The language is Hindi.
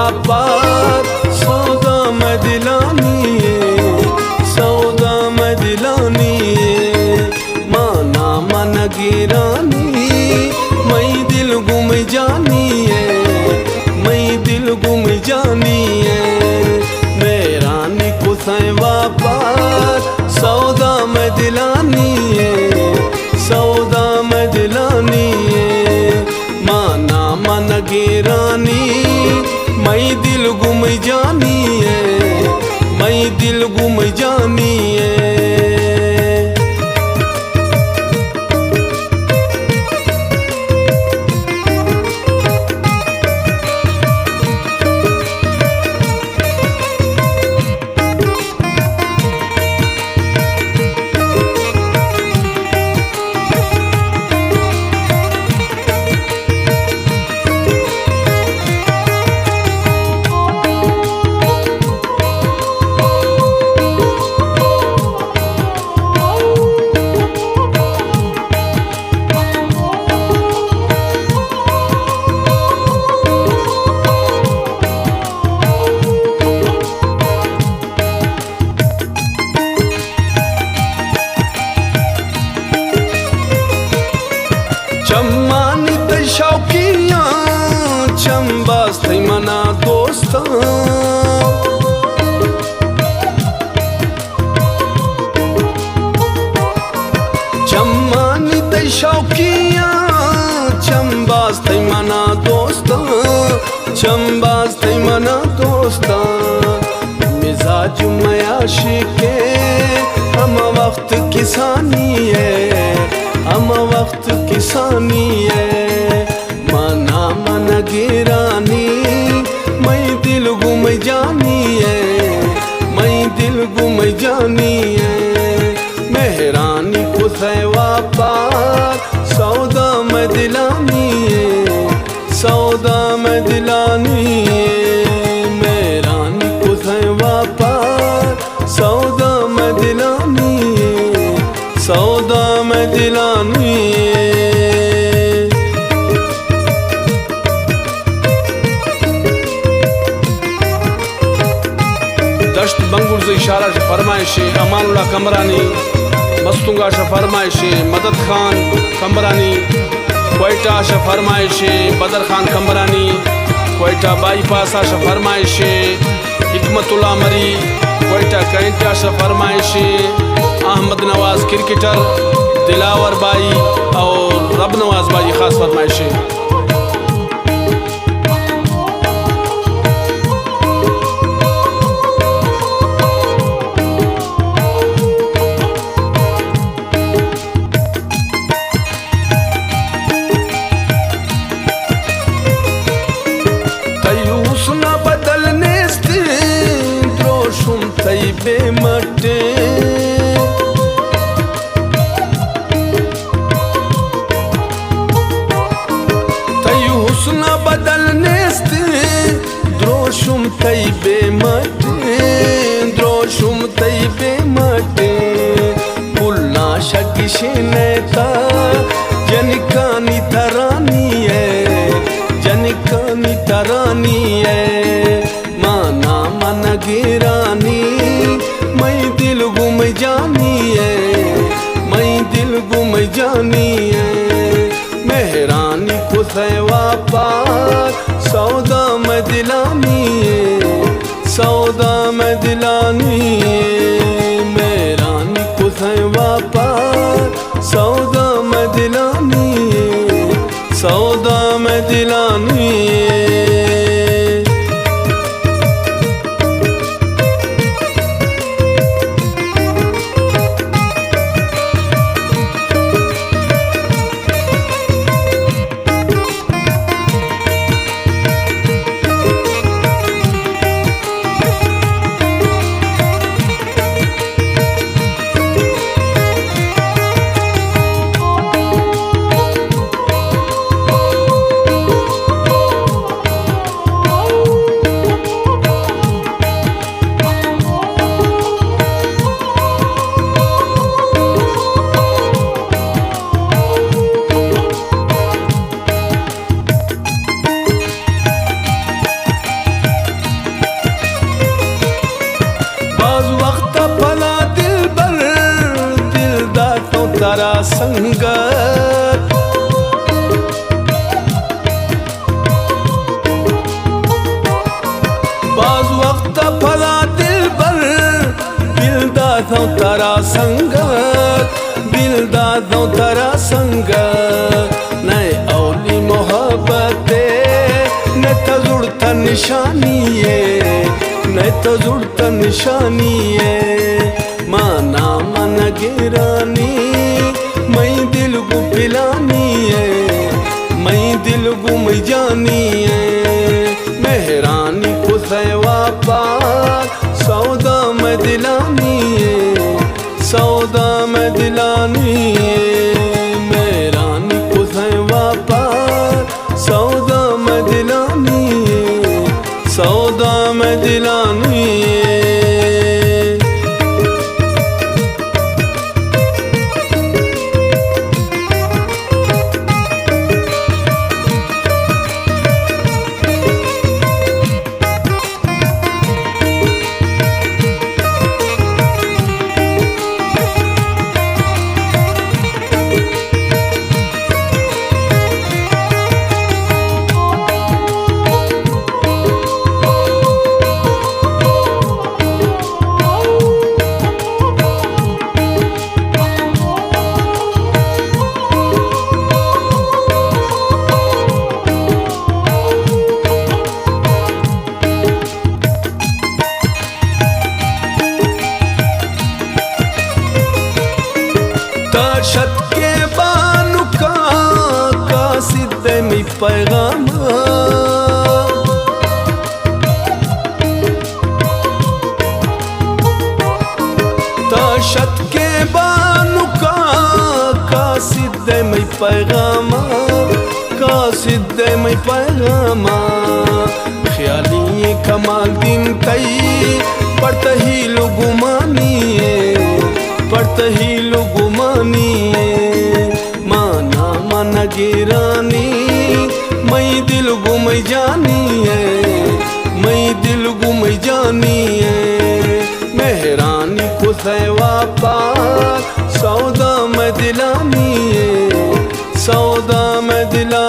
वापार सौदा में दिलानी सौदा में दिलानी माना मन गिरानी मई दिल गुम जानी मई दिल गुम जानी मेरा निकुसै वापार सौदा में दिलानी सौदा में दिलानी माना मन गिरानी मई दिल गुम जानी मई दिल गुम जानी चम्मानित शौकिया चंबास थई मना दोस्ता चम्मानित शौकिया चंबास थई मना दोस्ता चंबास थई मना दोस्ता मिजाज मयाशी के हम वक्त किसानी हम वक्त किसानी माना मन गिरानी मई दिल गुम जानी मई दिल गुम जानी मेहरानी कुसै वापार सौदा में दिलानी सौदा में दिलानी मेहरानी कुसै वापार सौदा में दिलानी सौदा में दिलानी दश्त बंगुर से इशारा से फरमाइश अमानुल्लाह कमरानी मस्तुंगा से फरमाइश मदद खान कमरानी कोयटा से फरमाइश बदर खान कमरानी कोयटा बाईपासा से फरमाइश हिकमतुल्लाह मरी कोयटा कैंटा से फरमाइश अहमद नवाज क्रिकेटर दिलावर भाई और रब नवाज भाई खास फरमाइश तयूसना बदलने से द्रोशुम तई बेमटे बदलने से द्रोशुम तई बेमटे द्रोशुम तई बेमटे पुल्ला शगिशे नेता जनिकानी तरानी जनिकानी तरानी माना मन गिरानी मई दिल गुम जानी मई दिल गुम जानी मेहरानी कुसै वापार सौदा में दिलानी सौदा में दिलानी मेहरानी कुसै वापार सौदा में दिलानी सौदा में दिलानी तारा संगत। बाज वक्त फला दिल बर दिल दादों तारा संगत, दिल दादों तारा संगत। नए औली मोहब्बते न तो जुड़ता निशानी है, न तो जुड़ता निशानी है। माना मन गिरानी मैं दिल को पिलानी है, मैं दिल को मैं जानी है। मेहरानी को सेवा पार सौदा में दिलानी है, सौदा में दिलानी है। मेहरानी को सेवा पार सौदा में दिलानी है, सौदा में दिलानी है। शत के बानु का सिद्धे में पैगाम। शत के बानु का सिद्धे में पैगाम, का सिद्धे में पैगाम। ख्याली कमाल दिन तई पढ़ते ही लुगुमानी है, पढ़ते ही लुगुमानी है। माना मन गिरानी मैं दिल गुम जानी है, मैं दिल गुम जानी है। मेहरानी को सेवा पार सौदा में दिलानी है, सौदा में दिला